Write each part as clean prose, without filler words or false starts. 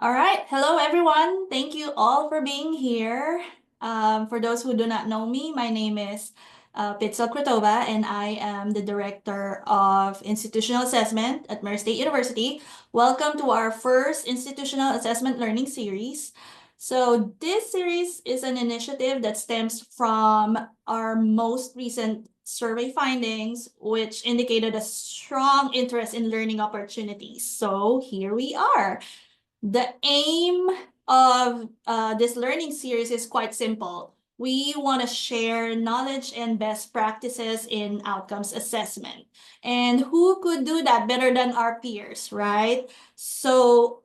All right. Hello, everyone. Thank you all for being here. For those who do not know me, my name is Pitzel Krotova, and I am the Director of Institutional Assessment at Murray State University. Welcome to our first Institutional Assessment Learning Series. So this series is an initiative that stems from our most recent survey findings, which indicated a strong interest in learning opportunities. So here we are. The aim of this learning series is quite simple. We want to share knowledge and best practices in outcomes assessment. And who could do that better than our peers, right? So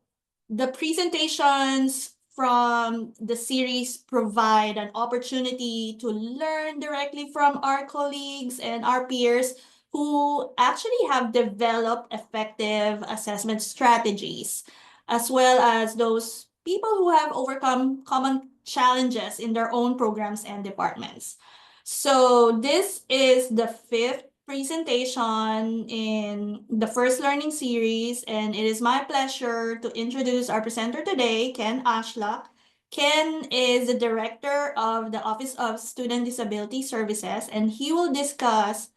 the presentations from the series provide an opportunity to learn directly from our colleagues and our peers who actually have developed effective assessment strategies, as well as those people who have overcome common challenges in their own programs and departments. So this is the fifth presentation in the first learning series, and it is my pleasure to introduce our presenter today, Ken Ashlock. Ken is the director of the Office of Student Disability Services, and he will discuss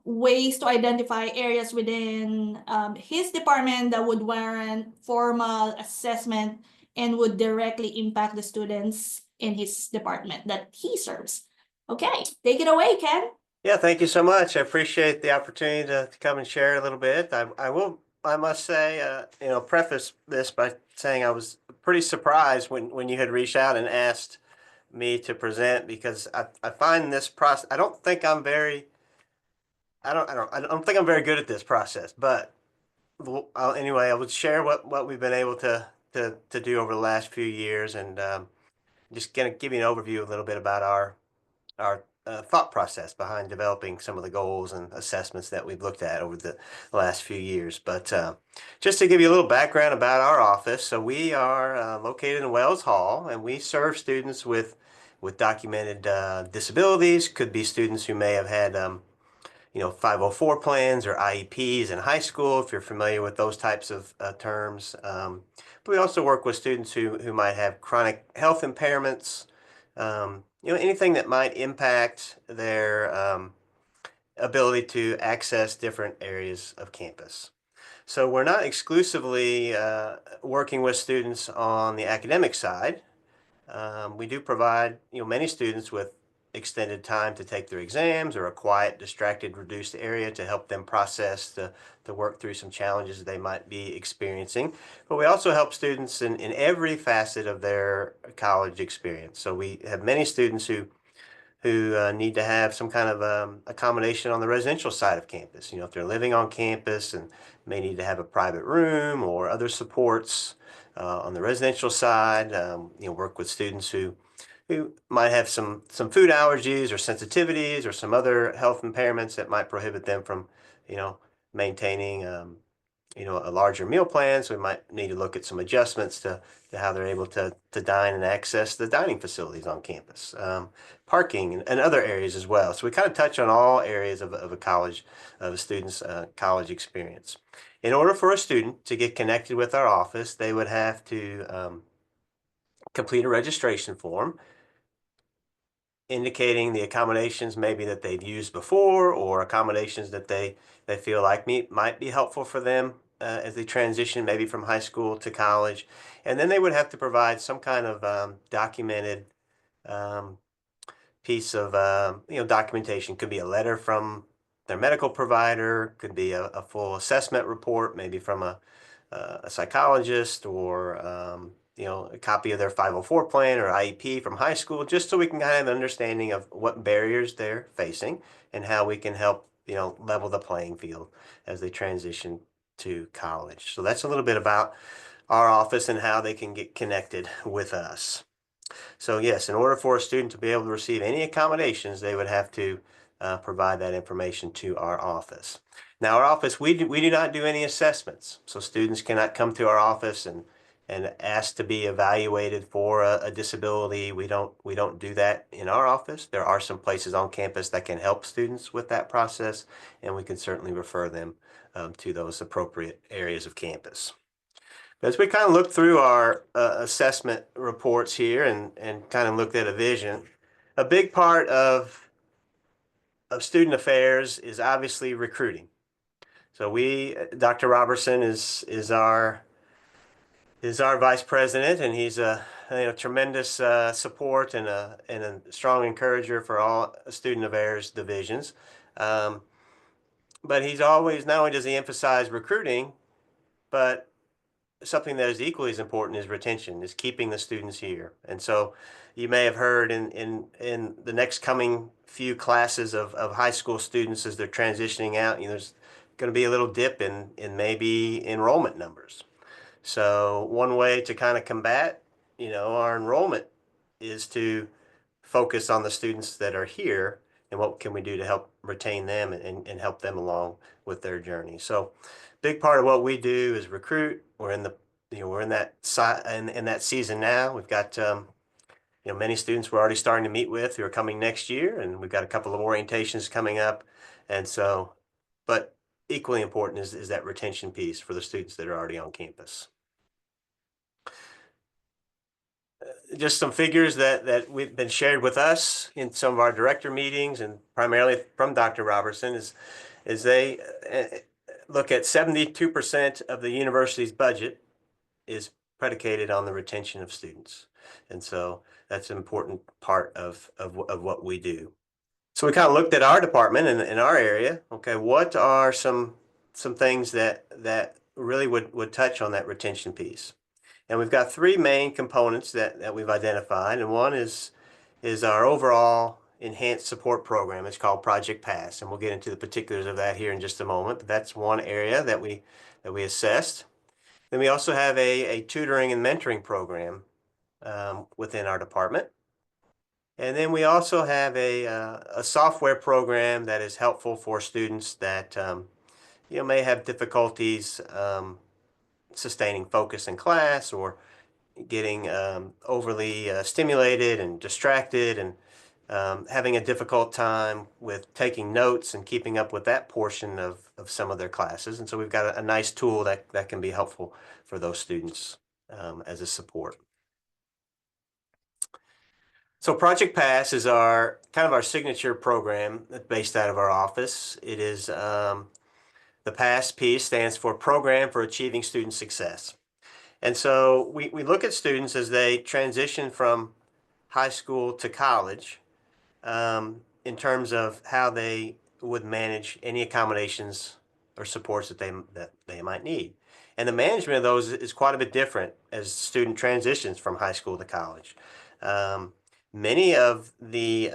ways to identify areas within his department that would warrant formal assessment and would directly impact the students in his department that he serves. Okay, take it away, Ken. Yeah, thank you so much. I appreciate the opportunity to come and share a little bit. I must say, preface this by saying I was pretty surprised when you had reached out and asked me to present because I find this process, I don't think I'm very good at this process, but anyway, I would share what we've been able to do over the last few years and just gonna give you an overview a little bit about our thought process behind developing some of the goals and assessments that we've looked at over the last few years. But just to give you a little background about our office, so we are located in Wells Hall, and we serve students with documented disabilities. Could be students who may have had 504 plans or IEPs in high school, if you're familiar with those types of terms. But we also work with students who might have chronic health impairments, anything that might impact their ability to access different areas of campus. So we're not exclusively working with students on the academic side. We do provide, many students with extended time to take their exams or a quiet, distracted, reduced area to help them process to work through some challenges they might be experiencing. But we also help students in every facet of their college experience. So we have many students who need to have some kind of accommodation on the residential side of campus. If they're living on campus and may need to have a private room or other supports on the residential side. Work with students who might have some food allergies or sensitivities or some other health impairments that might prohibit them from, maintaining a larger meal plan. So we might need to look at some adjustments to how they're able to dine and access the dining facilities on campus, parking and other areas as well. So we kind of touch on all areas of a student's college experience. In order for a student to get connected with our office, they would have to complete a registration form indicating the accommodations maybe that they've used before or accommodations that they feel like might be helpful for them as they transition maybe from high school to college. And then they would have to provide some kind of documented um, piece of documentation. Could be a letter from their medical provider, could be a full assessment report, maybe from a psychologist, or a copy of their 504 plan or IEP from high school, just so we can kind of have an understanding of what barriers they're facing and how we can help level the playing field as they transition to college. So that's a little bit about our office and how they can get connected with us. So yes, in order for a student to be able to receive any accommodations, they would have to provide that information to our office. Now, our office, we do not do any assessments, so students cannot come to our office and ask to be evaluated for a disability. We don't do that in our office. There are some places on campus that can help students with that process, and we can certainly refer them to those appropriate areas of campus. As we kind of look through our assessment reports here and kind of looked at a vision, a big part of student affairs is obviously recruiting. So Dr. Robertson is our vice president, and he's a tremendous support and a strong encourager for all student affairs divisions. Um, but he's always, not only does he emphasize recruiting, but something that is equally as important is retention, is keeping the students here. And so you may have heard in the next coming few classes of high school students as they're transitioning out, there's going to be a little dip in maybe enrollment numbers. So one way to kind of combat, our enrollment is to focus on the students that are here and what can we do to help retain them and help them along with their journey. So big part of what we do is recruit. We're in that season now. We've got many students we're already starting to meet with who are coming next year, and we've got a couple of orientations coming up. And so, but equally important is that retention piece for the students that are already on campus. Just some figures that we've been shared with us in some of our director meetings, and primarily from Dr. Robertson, is they look at 72% of the university's budget is predicated on the retention of students. And so that's an important part of what we do. So we kind of looked at our department in our area. Okay, what are some things that really would touch on that retention piece? And we've got three main components that we've identified. And one is our overall enhanced support program. It's called Project Pass, and we'll get into the particulars of that here in just a moment. But that's one area that we assessed. Then we also have a tutoring and mentoring program within our department. And then we also have a software program that is helpful for students that may have difficulties sustaining focus in class, or getting overly stimulated and distracted, and having a difficult time with taking notes and keeping up with that portion of some of their classes. And so we've got a nice tool that can be helpful for those students as a support. So Project Pass is our signature program that's based out of our office. It is the PASS piece stands for Program for Achieving Student Success. And so we look at students as they transition from high school to college in terms of how they would manage any accommodations or supports that they might need. And the management of those is quite a bit different as the student transitions from high school to college. Many of the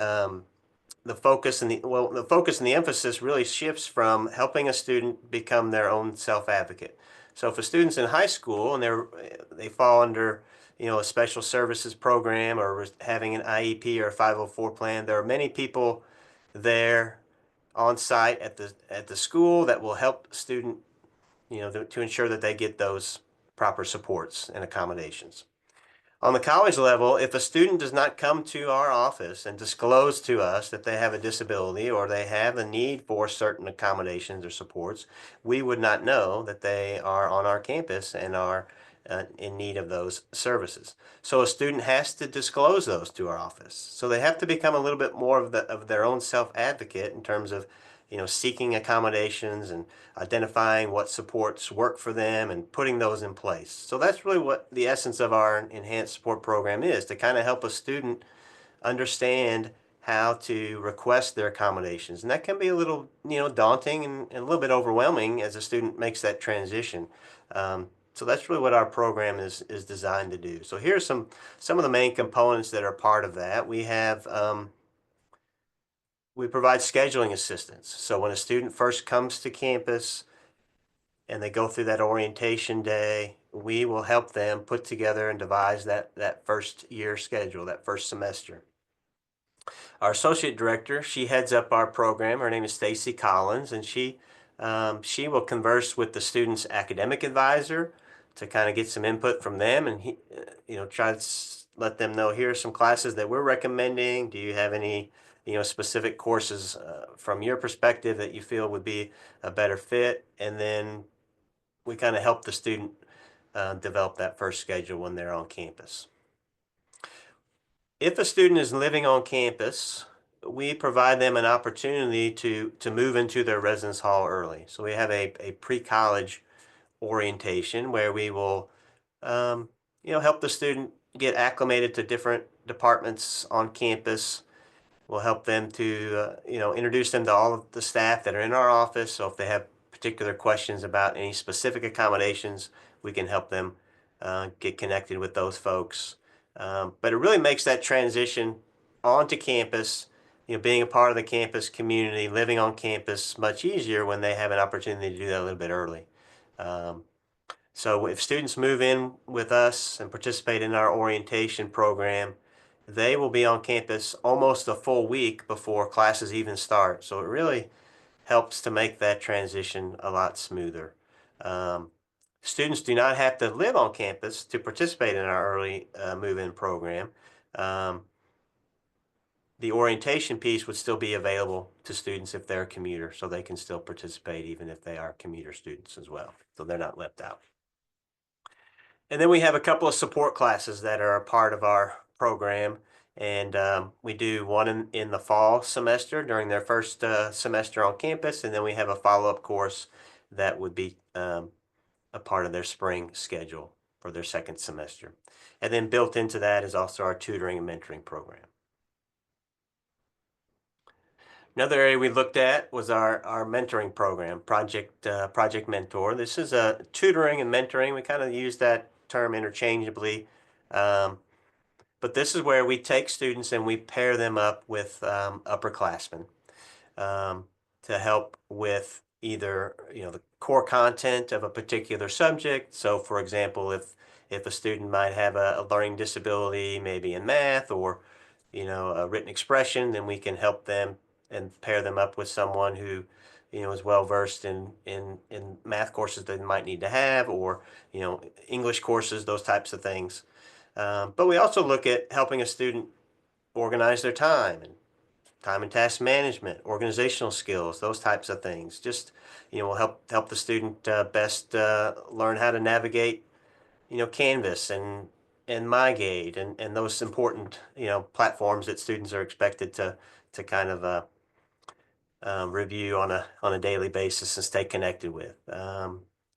focus and the emphasis really shifts from helping a student become their own self-advocate. So if a student's in high school and they fall under a special services program or having an IEP or a 504 plan, there are many people there on site at the school that will help the student to ensure that they get those proper supports and accommodations. On the college level, if a student does not come to our office and disclose to us that they have a disability or they have a need for certain accommodations or supports, we would not know that they are on our campus and are in need of those services. So a student has to disclose those to our office. So they have to become a little bit more of their own self-advocate in terms of seeking accommodations and identifying what supports work for them and putting those in place. So that's really what the essence of our enhanced support program is, to kind of help a student understand how to request their accommodations. And that can be a little, daunting and a little bit overwhelming as a student makes that transition. So that's really what our program is designed to do. So here's some of the main components that are part of that. We provide scheduling assistance. So when a student first comes to campus and they go through that orientation day, we will help them put together and devise that first year schedule, that first semester. Our associate director, she heads up our program. Her name is Stacy Collins, and she will converse with the student's academic advisor to kind of get some input from them, and try to let them know, here are some classes that we're recommending. Do you have any specific courses from your perspective that you feel would be a better fit? And then we kind of help the student develop that first schedule when they're on campus. If a student is living on campus, we provide them an opportunity to move into their residence hall early. So we have a pre-college orientation where we will help the student get acclimated to different departments on campus. We'll help them to, introduce them to all of the staff that are in our office. So if they have particular questions about any specific accommodations, we can help them get connected with those folks. But it really makes that transition onto campus, being a part of the campus community, living on campus much easier when they have an opportunity to do that a little bit early. So if students move in with us and participate in our orientation program, they will be on campus almost a full week before classes even start. So it really helps to make that transition a lot smoother. Um, Students do not have to live on campus to participate in our early move-in program. Um, the orientation piece would still be available to students if they're a commuter, so they can still participate even if they are commuter students as well. So they're not left out. And then we have a couple of support classes that are a part of our program. And we do one in the fall semester during their first semester on campus. And then we have a follow-up course that would be a part of their spring schedule for their second semester. And then built into that is also our tutoring and mentoring program. Another area we looked at was our mentoring program, Project Mentor. This is a tutoring and mentoring. We kind of use that term interchangeably. Um, but this is where we take students and we pair them up with upperclassmen um, to help with either the core content of a particular subject. So, for example, if a student might have a learning disability, maybe in math or a written expression, then we can help them and pair them up with someone who is well versed in math courses they might need to have, or English courses, those types of things. But we also look at helping a student organize their time and task management, organizational skills, those types of things. Just will help the student best learn how to navigate Canvas and MyGate and those important platforms that students are expected to kind of review on a daily basis and stay connected with.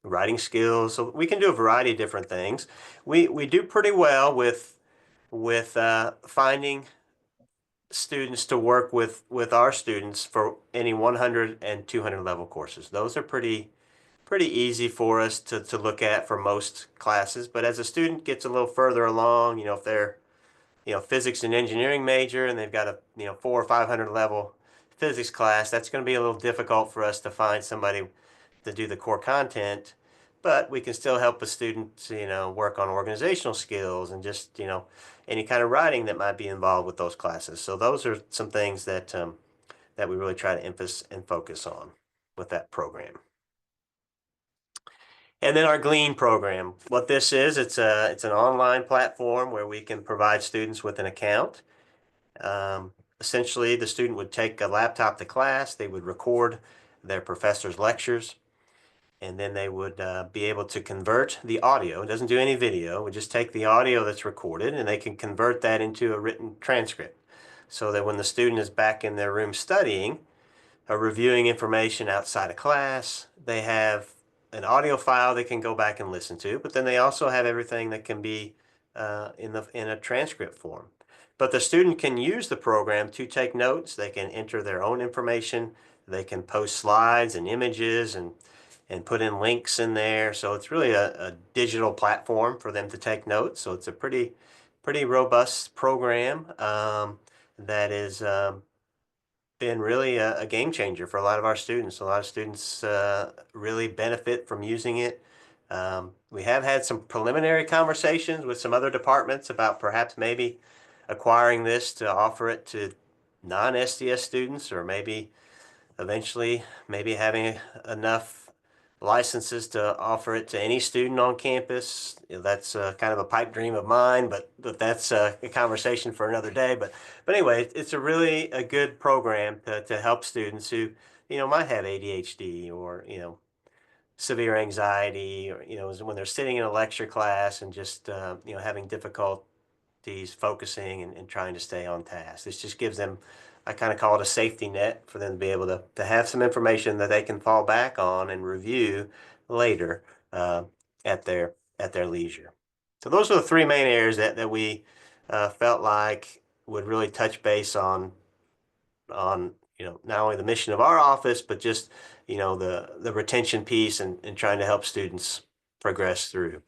Writing skills, so we can do a variety of different things. We do pretty well with finding students to work with our students for any 100 and 200 level courses. Those are pretty easy for us to look at for most classes. But as a student gets a little further along, if they're physics and engineering major and they've got a 400 or 500 level physics class, that's going to be a little difficult for us to find somebody to do the core content. But we can still help a student work on organizational skills and just any kind of writing that might be involved with those classes. So those are some things that that we really try to emphasize and focus on with that program. And then our Glean program. What this is, it's an online platform where we can provide students with an account. Essentially, the student would take a laptop to class, they would record their professor's lectures, and then they would be able to convert the audio. It doesn't do any video. We just take the audio that's recorded, and they can convert that into a written transcript, so that when the student is back in their room studying, or reviewing information outside of class, they have an audio file they can go back and listen to, but then they also have everything that can be in a transcript form. But the student can use the program to take notes. They can enter their own information. They can post slides and images and put in links in there. So it's really a digital platform for them to take notes. So it's a pretty robust program that is been really a game changer for a lot of our students. A lot of students really benefit from using it. We have had some preliminary conversations with some other departments about perhaps maybe acquiring this to offer it to non-SDS students, or maybe eventually maybe having enough licenses to offer it to any student on campus. That's kind of a pipe dream of mine, but that's a conversation for another day. But anyway, it's a good program to help students who might have ADHD or severe anxiety, or when they're sitting in a lecture class and just having difficulties focusing and trying to stay on task. This just gives them, I kind of call it a safety net for them to be able to have some information that they can fall back on and review later uh, at their leisure. So those are the three main areas that we felt like would really touch base on not only the mission of our office, but just the retention piece and trying to help students progress through.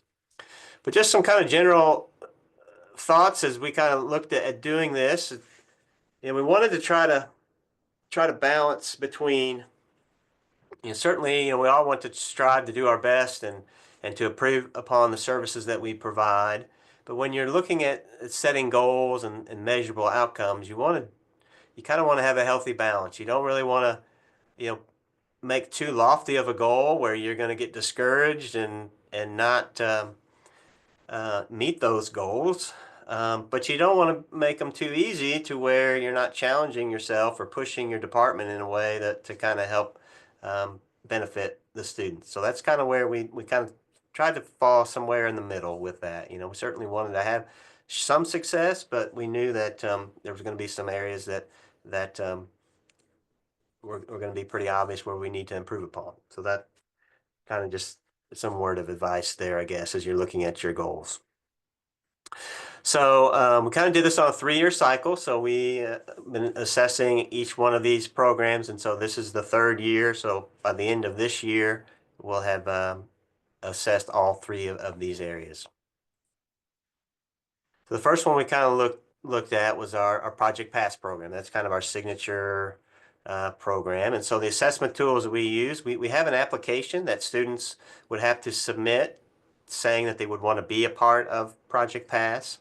But just some kind of general thoughts as we kind of looked at doing this. We wanted to try to balance between, certainly, we all want to strive to do our best and to improve upon the services that we provide. But when you're looking at setting goals and measurable outcomes, you kind of want to have a healthy balance. You don't really want to, make too lofty of a goal where you're going to get discouraged and not meet those goals. But you don't want to make them too easy to where you're not challenging yourself or pushing your department in a way that to kind of help benefit the students. So that's kind of where we kind of tried to fall somewhere in the middle with that. We certainly wanted to have some success, but we knew that there was going to be some areas that were going to be pretty obvious where we need to improve upon. So that kind of just some word of advice there, I guess, as you're looking at your goals. So we kind of did this on a 3-year cycle. So we been assessing each one of these programs, and so this is the 3rd year. So by the end of this year, we'll have assessed all 3 of these areas. So the first one we kind of looked at was our Project Pass program. That's kind of our signature program. And so the assessment tools that we use, we have an application that students would have to submit saying that they would want to be a part of Project Pass.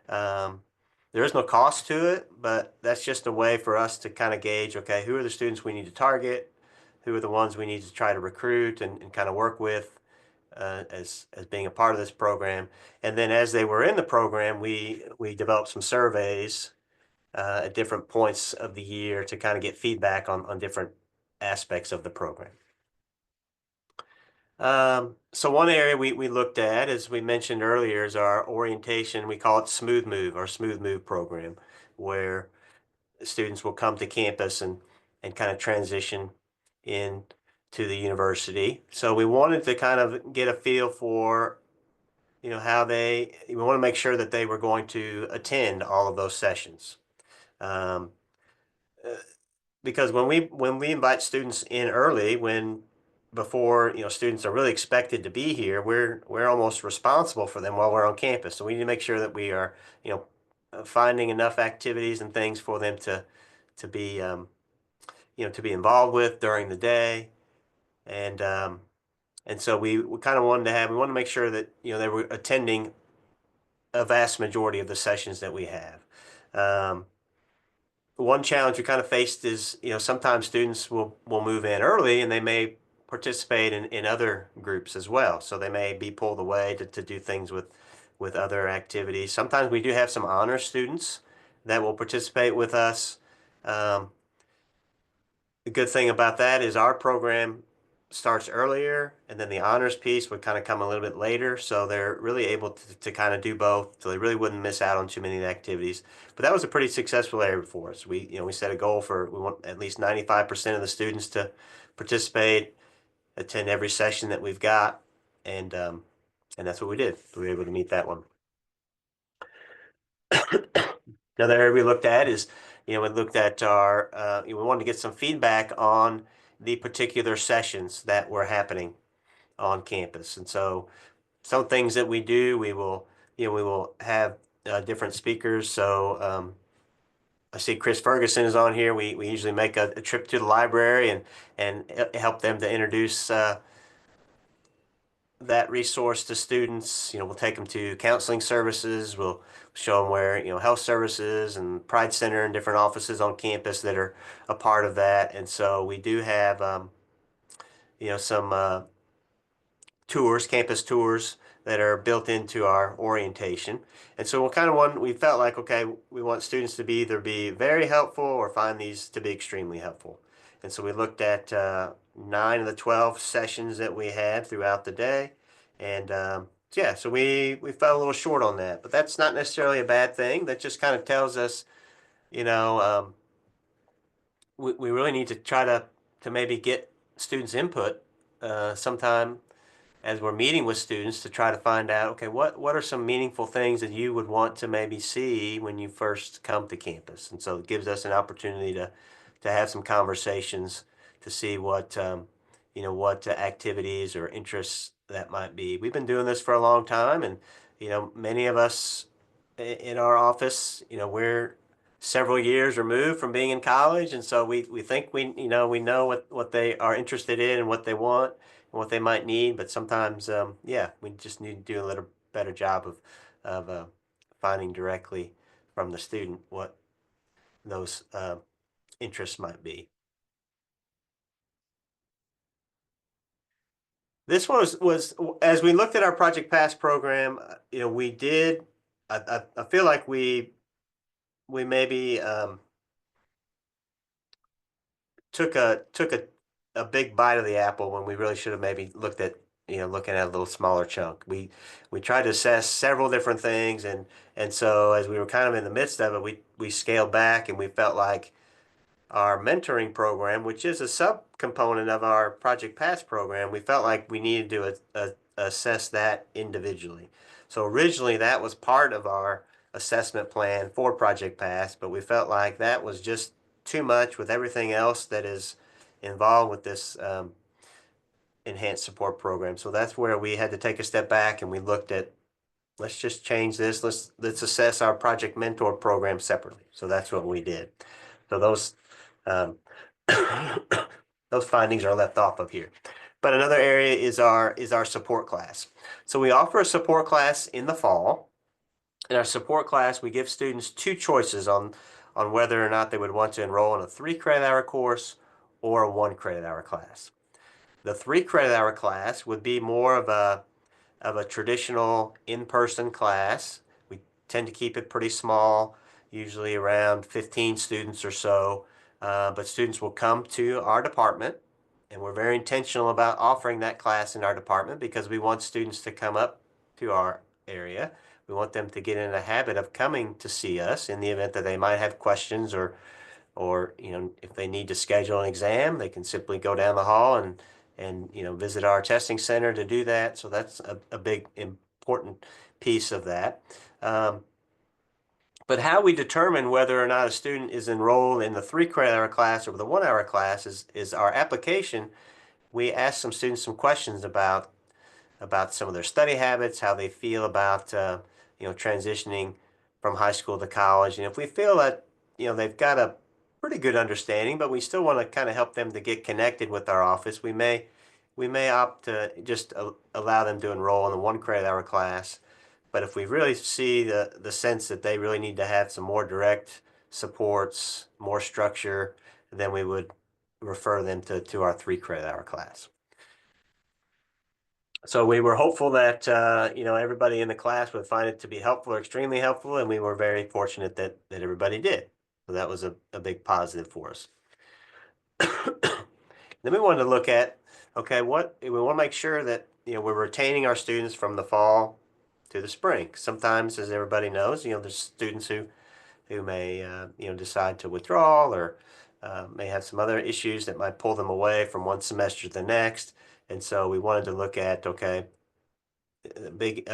There is no cost to it, but that's just a way for us to kind of gauge, okay, who are the students we need to target, who are the ones we need to try to recruit and kind of work with as being a part of this program. And then as they were in the program, we developed some surveys at different points of the year to kind of get feedback on different aspects of the program. So one area we looked at, as we mentioned earlier, is our orientation. We call it Smooth Move, our Smooth Move program, where students will come to campus and kind of transition in to the university. So we wanted to kind of get a feel for, how we want to make sure that they were going to attend all of those sessions. Um, because when we invite students in early, before students are really expected to be here, we're almost responsible for them while we're on campus. So we need to make sure that we are finding enough activities and things for them to be to be involved with during the day, and so we kind of we wanted to make sure that they were attending a vast majority of the sessions that we have. One challenge we kind of faced is, sometimes students will move in early and they may participate in other groups as well. So they may be pulled away to do things with other activities. Sometimes we do have some honor students that will participate with us. The good thing about that is our program starts earlier, and then the honors piece would kind of come a little bit later. So they're really able to kind of do both. So they really wouldn't miss out on too many activities. But that was a pretty successful area for us. We set a goal for, we want at least 95% of the students to participate, attend every session that we've got. And that's what we did. We were able to meet that one. Another area we looked at is, we looked at we wanted to get some feedback on the particular sessions that were happening on campus. And so some things that we do, we will have different speakers. So I see Chris Ferguson is on here. We usually make a trip to the library and help them to introduce that resource to students. We'll take them to counseling services. We'll show them where, health services and Pride Center and different offices on campus that are a part of that. And so we do have, some tours, campus tours that are built into our orientation. And so we felt like, okay, we want students to either be very helpful or find these to be extremely helpful. And so we looked at 9 of the 12 sessions that we had throughout the day. And yeah, so we fell a little short on that, but that's not necessarily a bad thing. That just kind of tells us, you know, we really need to try to maybe get students' input sometime as we're meeting with students to try to find out, okay, what are some meaningful things that you would want to maybe see when you first come to campus? And so it gives us an opportunity to have some conversations to see what what activities or interests that might be. We've been doing this for a long time, and many of us in our office, we're several years removed from being in college, and so we think we know what they are interested in and what they want and what they might need, but sometimes yeah, we just need to do a little better job of finding directly from the student what those interests might be. This one was as we looked at our Project Pass program, we did. I feel like we maybe took a big bite of the apple when we really should have maybe looked at looking at a little smaller chunk. We tried to assess several different things, and so as we were kind of in the midst of it, we scaled back and we felt like our mentoring program, which is a subcomponent of our Project Pass program, we felt like we needed to assess that individually. So originally that was part of our assessment plan for Project Pass, but we felt like that was just too much with everything else that is involved with this enhanced support program. So that's where we had to take a step back and we looked at, let's just change this. Let's assess our Project Mentor program separately. So that's what we did. So those um, those findings are left off of here. But another area is our support class. So we offer a support class in the fall. In our support class, we give students two choices on whether or not they would want to enroll in a 3 credit hour course or a 1 credit hour class. The 3 credit hour class would be more of a traditional in-person class. We tend to keep it pretty small, usually around 15 students or so, but students will come to our department, and we're very intentional about offering that class in our department because we want students to come up to our area. We want them to get in the habit of coming to see us in the event that they might have questions or if they need to schedule an exam, they can simply go down the hall and visit our testing center to do that. So that's a big important piece of that. But how we determine whether or not a student is enrolled in the 3 credit hour class or the 1 hour class is our application. We ask some students some questions about some of their study habits, how they feel about transitioning from high school to college, and if we feel that they've got a pretty good understanding, but we still want to kind of help them to get connected with our office, we may opt to just allow them to enroll in the 1 credit hour class. But if we really see the sense that they really need to have some more direct supports, more structure, then we would refer them to our 3 credit hour class. So we were hopeful that everybody in the class would find it to be helpful or extremely helpful, and we were very fortunate that everybody did. So that was a big positive for us. Then we wanted to look at, okay, what we want to make sure that we're retaining our students from the fall to the spring. Sometimes, as everybody knows, there's students who may decide to withdraw or may have some other issues that might pull them away from one semester to the next. And so we wanted to look at, okay, a big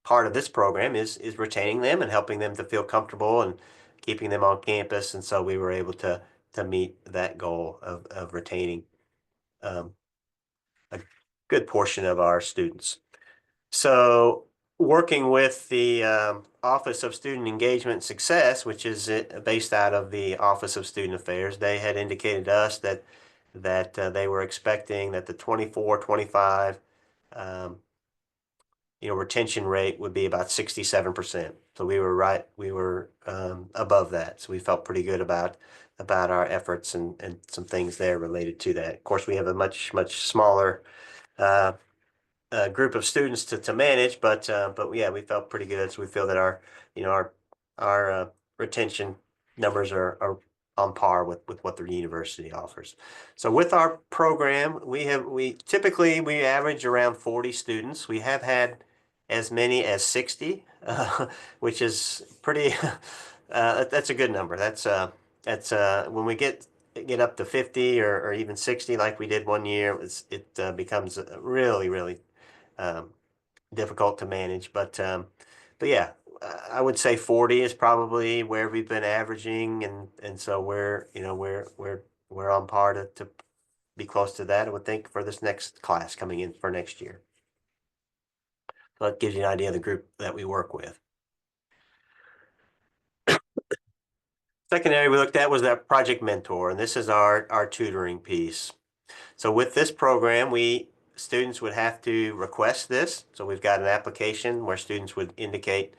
part of this program is retaining them and helping them to feel comfortable and keeping them on campus. And so we were able to meet that goal of retaining a good portion of our students. So working with the Office of Student Engagement and Success, which is based out of the Office of Student Affairs, they had indicated to us that they were expecting that the 24-25 retention rate would be about 67%. So we were right, we were above that. So we felt pretty good about our efforts and some things there related to that. Of course, we have a much smaller group of students to manage, but yeah, we felt pretty good. So we feel that our retention numbers are on par with what the university offers. So with our program, we typically we average around 40 students. We have had as many as 60, which is pretty. That's a good number. That's when we get up to 50 or even 60, like we did one year, it becomes really um, difficult to manage. But yeah, I would say 40 is probably where we've been averaging, and so we're on par to be close to that, I would think, for this next class coming in for next year. So that gives you an idea of the group that we work with. Second area we looked at was that project mentor, and this is our tutoring piece. So with this program, students would have to request this. So we've got an application where students would indicate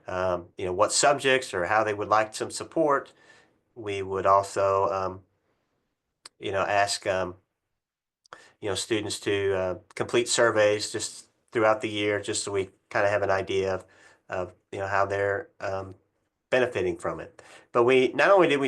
what subjects or how they would like some support. We would also, ask, students to complete surveys just throughout the year, just so we kind of have an idea of how they're benefiting from it. But we not only did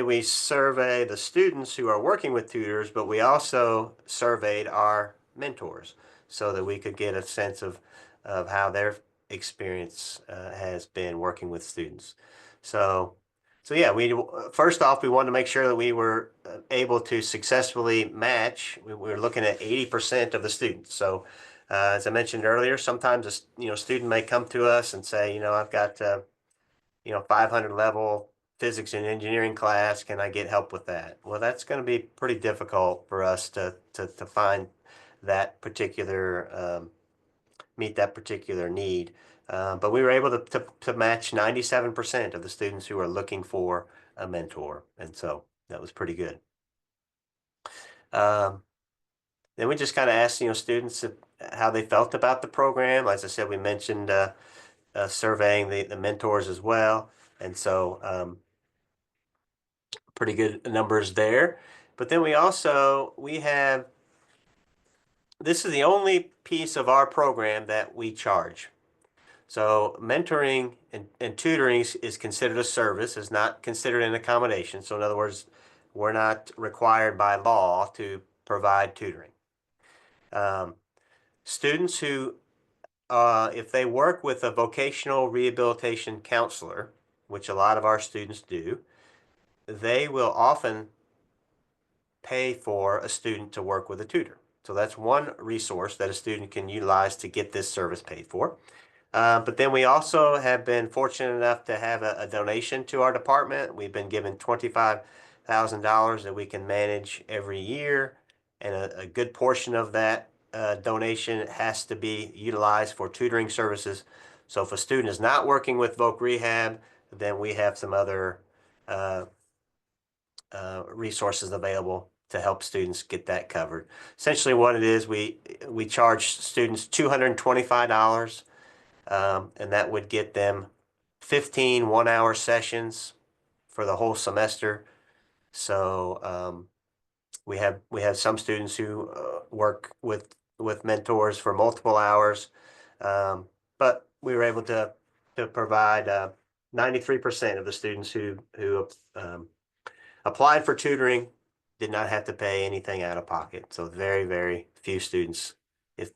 we survey the students who are working with tutors, but we also surveyed our mentors so that we could get a sense of how their experience has been working with students. So so yeah, we first off we wanted to make sure that we were able to successfully match. We were looking at 80% of the students. So as I mentioned earlier, sometimes a student may come to us and say, I've got 500 level physics and engineering class. Can I get help with that? Well, that's going to be pretty difficult for us to find that particular, meet that particular need. But we were able to match 97% of the students who are looking for a mentor. And so that was pretty good. Um, then we just kind of asked, students how they felt about the program. As I said, we mentioned surveying the mentors as well. And so pretty good numbers there. But then we have, this is the only piece of our program that we charge. So mentoring and tutoring is considered a service, is not considered an accommodation. So in other words, we're not required by law to provide tutoring. Students who, if they work with a vocational rehabilitation counselor, which a lot of our students do, they will often pay for a student to work with a tutor. So that's one resource that a student can utilize to get this service paid for. But then we also have been fortunate enough to have a donation to our department. We've been given $25,000 that we can manage every year, and a good portion of that donation has to be utilized for tutoring services. So if a student is not working with Voc Rehab, then we have some other uh, resources available to help students get that covered. Essentially what it is, we charge students $225, and that would get them 15 one-hour sessions for the whole semester. So we have some students who work with mentors for multiple hours, but we were able to provide 93% of the students who applied for tutoring did not have to pay anything out of pocket. So very few students if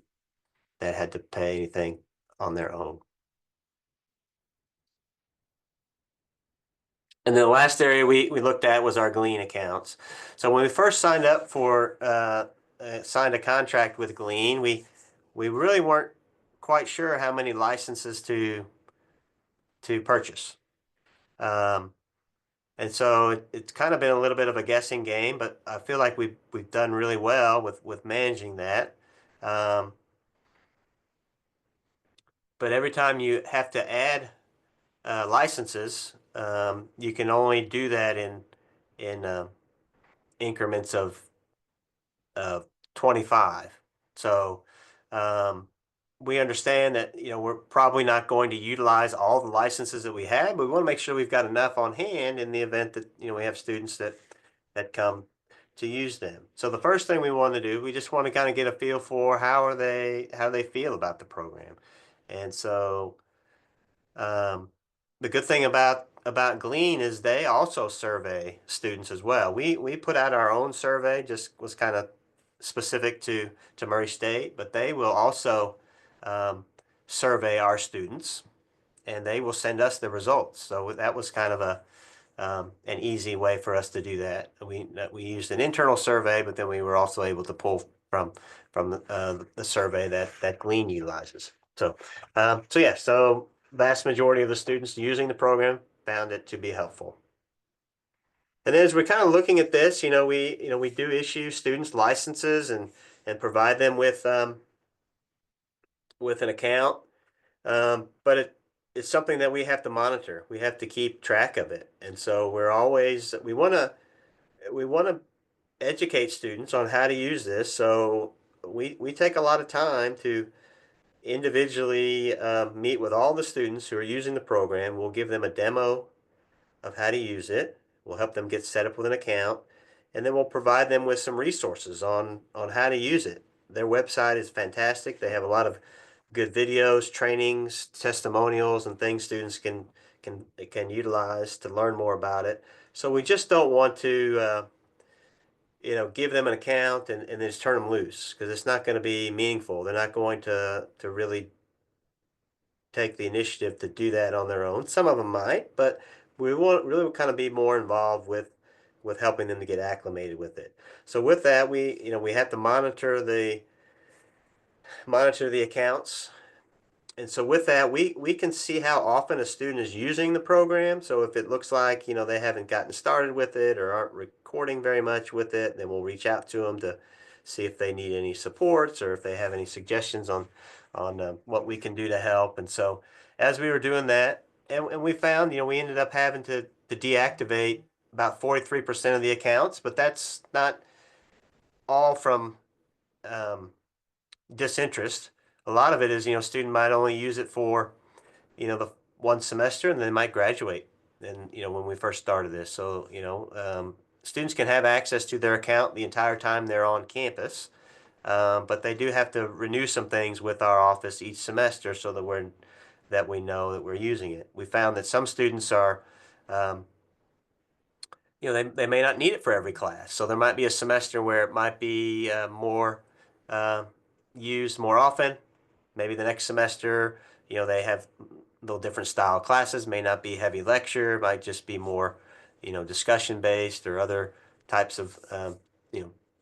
that had to pay anything on their own. And the last area we looked at was our Glean accounts. So when we first signed up signed a contract with Glean, we really weren't quite sure how many licenses to purchase. And so it's kind of been a little bit of a guessing game, but I feel like we've done really well with managing that. But every time you have to add licenses, you can only do that in increments of 25. So um, we understand that we're probably not going to utilize all the licenses that we have, but we want to make sure we've got enough on hand in the event that we have students that come to use them. So the first thing we want to do, we just want to kind of get a feel for how they feel about the program. And so the good thing about about Glean is they also survey students as well. We put out our own survey, just was kind of specific to Murray State, but they will also um, survey our students, and they will send us the results. So that was kind of an easy way for us to do that. We used an internal survey, but then we were also able to pull from the survey that Glean utilizes. So yeah, so vast majority of the students using the program found it to be helpful. And then as we're kind of looking at this, we do issue students licenses and provide them with an account. But it's something that we have to monitor. We have to keep track of it. And so we want to educate students on how to use this. So we take a lot of time to individually meet with all the students who are using the program. We'll give them a demo of how to use it. We'll help them get set up with an account, and then we'll provide them with some resources on how to use it. Their website is fantastic. They have a lot of good videos, trainings, testimonials, and things students can utilize to learn more about it. So we just don't want to give them an account and then just turn them loose, because it's not going to be meaningful. They're not going to really take the initiative to do that on their own. Some of them might, but we want really kind of be more involved with helping them to get acclimated with it. So with that, we have to monitor the accounts. And so with that, we can see how often a student is using the program. So if it looks like, they haven't gotten started with it or aren't recording very much with it, then we'll reach out to them to see if they need any supports or if they have any suggestions on what we can do to help. And so as we were doing that, and we found, we ended up having to deactivate about 43% of the accounts, but that's not all from um, disinterest. A lot of it is, student might only use it for, the one semester, and then they might graduate. And, when we first started this, so, students can have access to their account the entire time they're on campus. But they do have to renew some things with our office each semester so that we know that we're using it. We found that some students are, um, they may not need it for every class. So there might be a semester where it might be more uh, used more often. Maybe the next semester, they have little different style classes, may not be heavy lecture, might just be more, discussion based or other types of,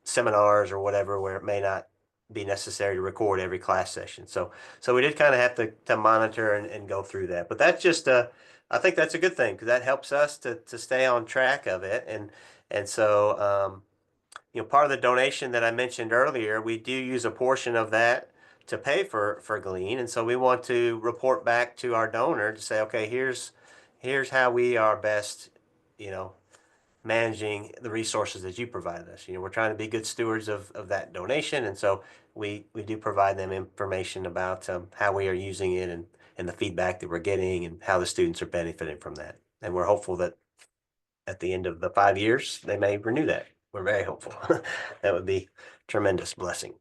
seminars or whatever, where it may not be necessary to record every class session. So we did kind of have to monitor and go through that. But that's just I think that's a good thing, because that helps us to stay on track of it. And so part of the donation that I mentioned earlier, we do use a portion of that to pay for Glean. And so we want to report back to our donor to say, okay, here's how we are best, managing the resources that you provided us. We're trying to be good stewards of that donation. And so we do provide them information about how we are using it and the feedback that we're getting and how the students are benefiting from that. And we're hopeful that at the end of the 5 years, they may renew that. We're very hopeful. That would be tremendous blessing.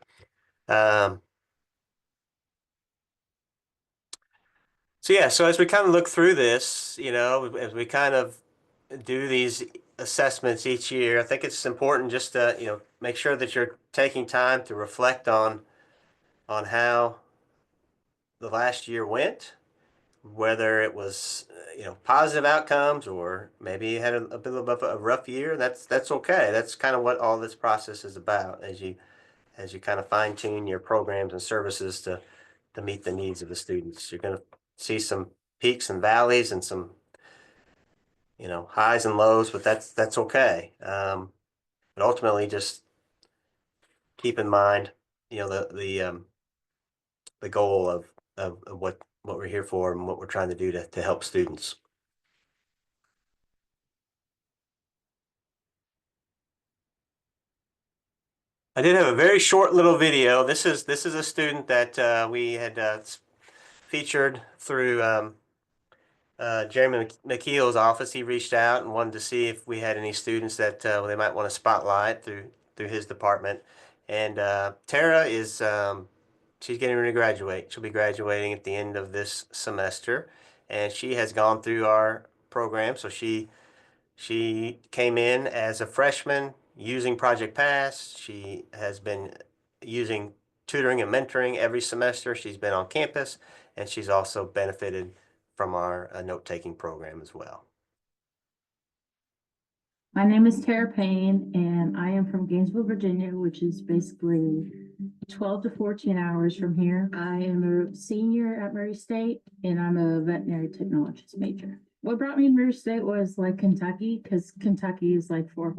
So yeah, so as we kind of look through this, as we kind of do these assessments each year, I think it's important just to, make sure that you're taking time to reflect on how the last year went, whether it was, positive outcomes or maybe you had a bit of a rough year. That's okay. That's kind of what all this process is about as you kind of fine tune your programs and services to meet the needs of the students. You're going to see some peaks and valleys and some, highs and lows, but that's okay. But ultimately, just keep in mind, the goal of what we're here for and what we're trying to do to help students. I did have a very short little video. This is a student that we had featured through Jeremy McKeel's office. He reached out and wanted to see if we had any students that they might want to spotlight through his department. And Tara is she's getting ready to graduate. She'll be graduating at the end of this semester, and she has gone through our program. So she came in as a freshman using Project Pass. She has been using tutoring and mentoring every semester. She's been on campus, and she's also benefited from our note-taking program as well. My name is Tara Payne, and I am from Gainesville, Virginia, which is basically 12 to 14 hours from here. I am a senior at Murray State, and I'm a veterinary technologist major. What brought me to Murray State was like Kentucky, because Kentucky is like 4.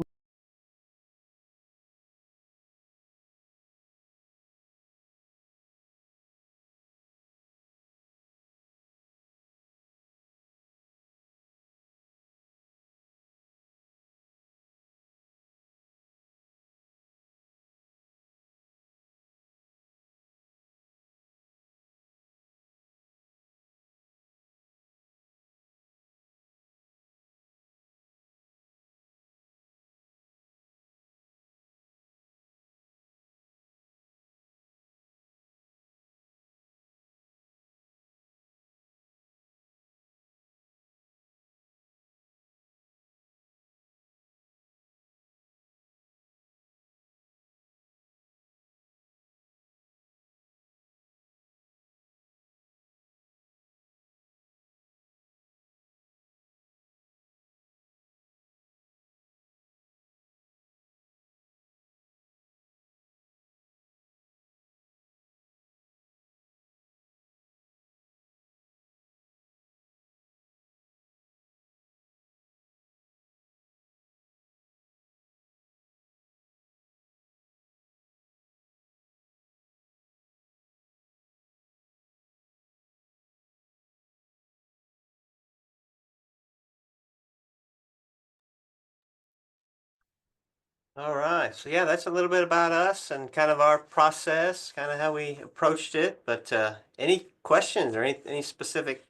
All right. So yeah, that's a little bit about us and kind of our process, kind of how we approached it. But any questions or any specific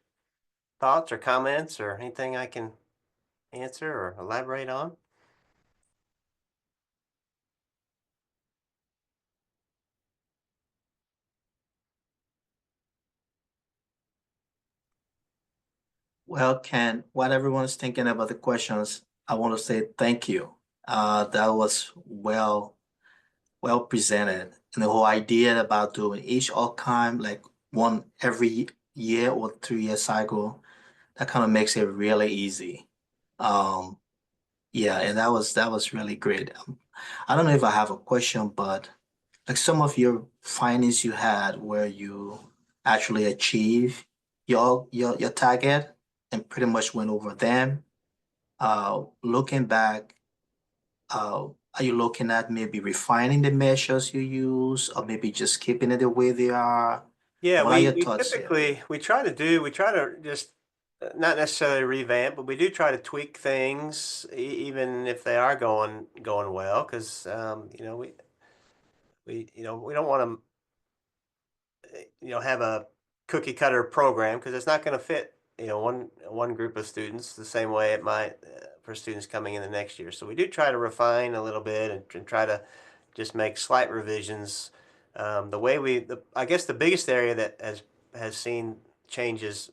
thoughts or comments or anything I can answer or elaborate on? Well, Ken, while everyone's thinking about the questions, I want to say thank you. That was well presented. And the whole idea about doing each outcome, like one every year or 3 year cycle, that kind of makes it really easy. Um, yeah, and that was really great. I don't know if I have a question, but like some of your findings you had where you actually achieve your target and pretty much went over them. Looking back, are you looking at maybe refining the measures you use or maybe just keeping it the way they are? Yeah, What are your we thoughts here? typically we try to just not necessarily revamp, but we do try to tweak things even if they are going well, because you know we don't want to have a cookie cutter program because it's not going to fit one group of students the same way it might for students coming in the next year. So we do try to refine a little bit and try to just make slight revisions. The way I guess the biggest area that has seen changes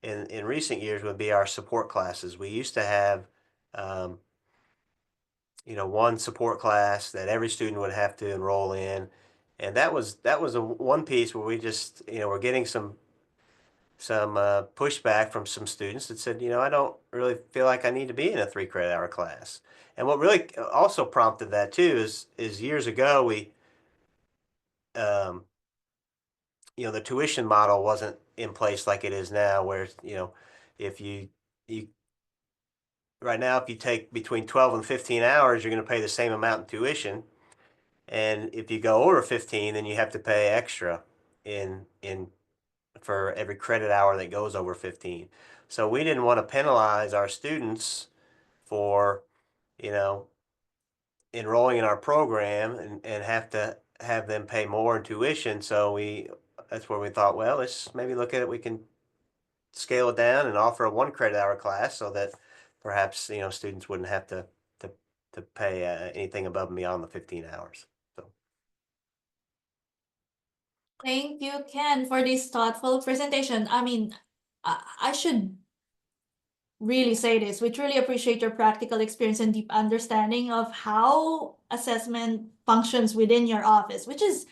in recent years would be our support classes. We used to have, um, one support class that every student would have to enroll in, and that was a one piece where we just we're getting some pushback from some students that said, I don't really feel like I need to be in a 3 credit hour class. And what really also prompted that too is years ago um, the tuition model wasn't in place like it is now, where if you right now if you take between 12 and 15 hours, you're going to pay the same amount in tuition, and if you go over 15, then you have to pay extra in for every credit hour that goes over 15. So we didn't want to penalize our students for, you know, enrolling in our program and have to have them pay more in tuition. So that's where we thought, well, let's maybe look at it. We can scale it down and offer a 1 credit hour class so that perhaps, students wouldn't have to, to pay anything above and beyond the 15 hours. So. Thank you, Ken, for this thoughtful presentation. I mean, I should really say this. We truly appreciate your practical experience and deep understanding of how assessment functions within your office, which is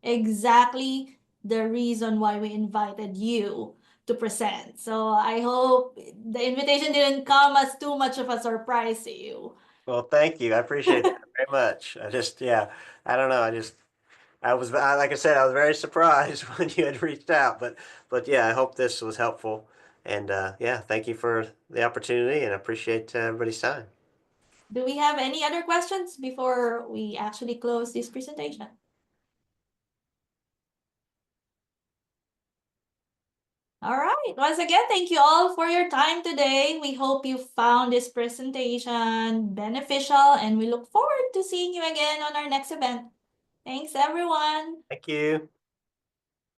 exactly the reason why we invited you to present. So I hope the invitation didn't come as too much of a surprise to you. Well, thank you. I appreciate that very much. Yeah, I don't know. Like I said, I was very surprised when you had reached out, but yeah, I hope this was helpful. And yeah, thank you for the opportunity and I appreciate everybody's time. Do we have any other questions before we actually close this presentation? All right. Once again, thank you all for your time today. We hope you found this presentation beneficial and we look forward to seeing you again on our next event. Thanks, everyone. Thank you.